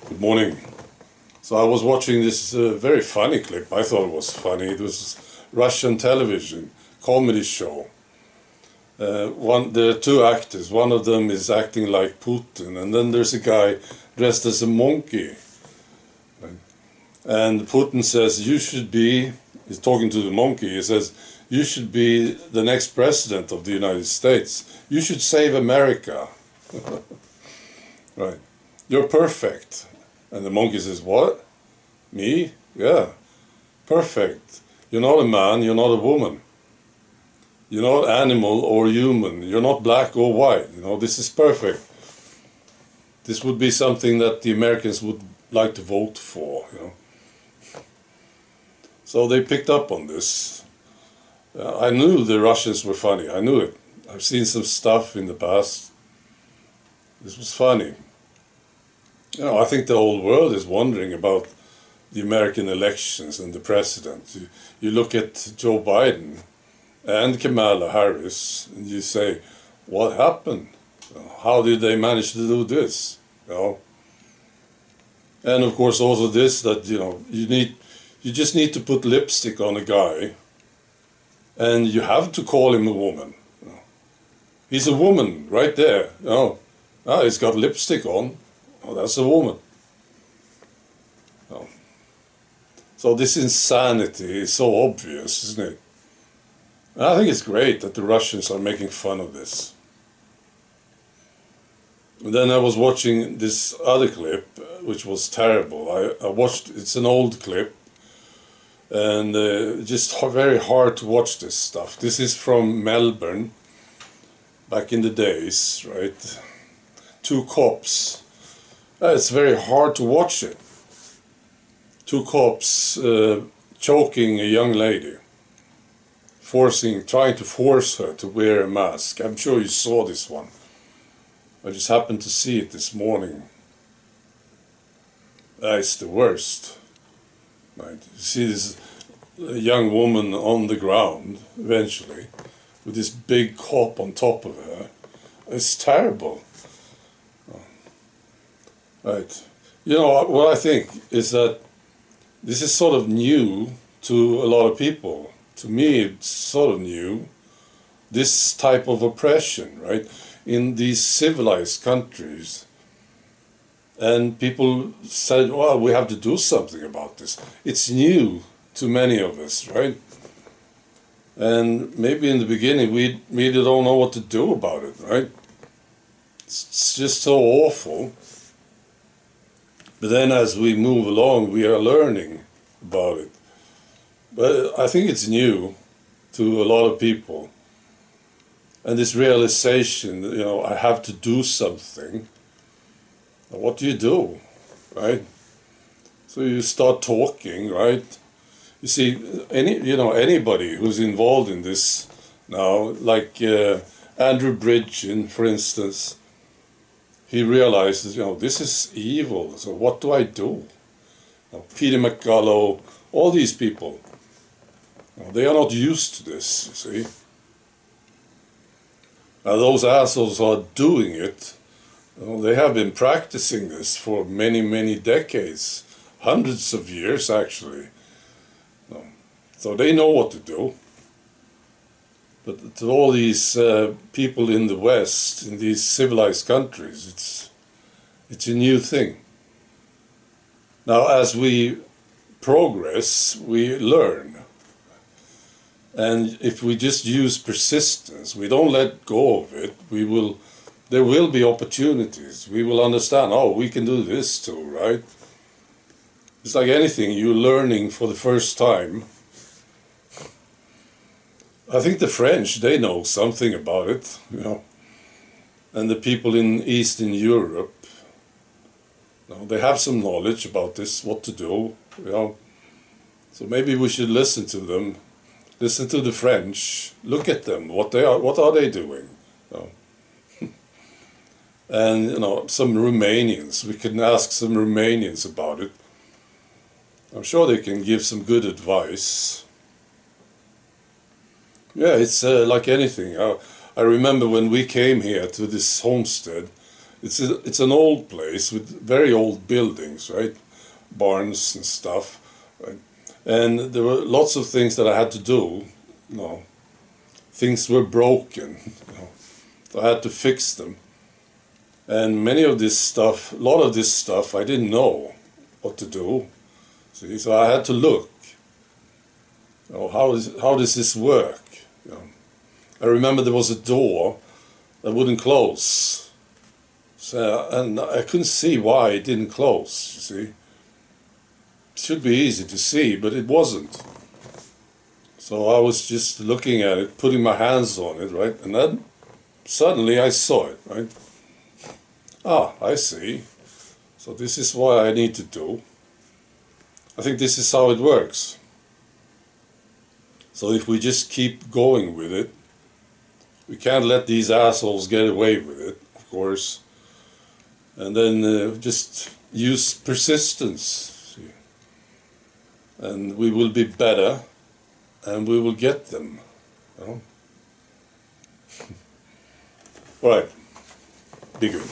Good morning. So I was watching this very funny clip. I thought it was funny. It was Russian television comedy show. There are two actors. One of them is acting like Putin, and then there's a guy dressed as a monkey. And Putin says, "You should be." He's talking to the monkey. He says, "You should be the next president of the United States. You should save America." Right. "You're perfect." And the monkey says, "What? Me? Yeah, perfect. You're not a man, you're not a woman. You're not animal or human. You're not black or white. This is perfect. This would be something that the Americans would like to vote for, So they picked up on this. I knew the Russians were funny. I knew it. I've seen some stuff in the past. This was funny. I think the whole world is wondering about the American elections and the president. You look at Joe Biden and Kamala Harris, and you say, what happened? How did they manage to do this? And of course also this, that you just need to put lipstick on a guy, and you have to call him a woman. He's a woman right there. He's got lipstick on. Oh, that's a woman. So this insanity is so obvious, isn't it? And I think it's great that the Russians are making fun of this. And then I was watching this other clip, which was terrible. I watched, it's an old clip, and just very hard to watch this stuff. This is from Melbourne, back in the days, right? Two cops. It's very hard to watch it. Two cops choking a young lady, trying to force her to wear a mask. I'm sure you saw this one. I just happened to see it this morning. It's the worst. Right? You see this young woman on the ground, eventually, with this big cop on top of her. It's terrible. Right. What I think is that this is sort of new to a lot of people. To me, it's sort of new. This type of oppression, right? In these civilized countries. And people said, well, we have to do something about this. It's new to many of us, right? And maybe in the beginning we really don't know what to do about it, right? It's just so awful. But then as we move along, we are learning about it. But I think it's new to a lot of people. And this realization, I have to do something. What do you do, right? So you start talking, right? You see, anybody who's involved in this now, like Andrew Bridgen, for instance, he realizes, this is evil, so what do I do? Peter McCullough, all these people, they are not used to this, you see. Now those assholes are doing it. They have been practicing this for many, many decades, hundreds of years actually. So they know what to do. But to all these people in the West, in these civilized countries, it's a new thing. Now, as we progress, we learn. And if we just use persistence, we don't let go of it, there will be opportunities. We will understand, we can do this too, right? It's like anything, you're learning for the first time. I think the French, they know something about it, and the people in Eastern Europe, they have some knowledge about this, what to do, So maybe we should listen to them, listen to the French, look at them, what are they doing, And some Romanians, we can ask some Romanians about it. I'm sure they can give some good advice. Yeah, it's like anything. I remember when we came here to this homestead, It's an old place with very old buildings, right? Barns and stuff, right? And there were lots of things that I had to do. You know, things were broken. You know, so I had to fix them. And many of this stuff, a lot of this stuff, I didn't know what to do. See, so I had to look. You know, how does this work? You know, I remember there was a door that wouldn't close. So, and I couldn't see why it didn't close, you see. It should be easy to see, but it wasn't. So I was just looking at it, putting my hands on it, right? And then suddenly I saw it, right? Ah, I see. So this is what I need to do. I think this is how it works. So if we just keep going with it, we can't let these assholes get away with it, of course. And then just use persistence. See? And we will be better, and we will get them. You know? All right, be good.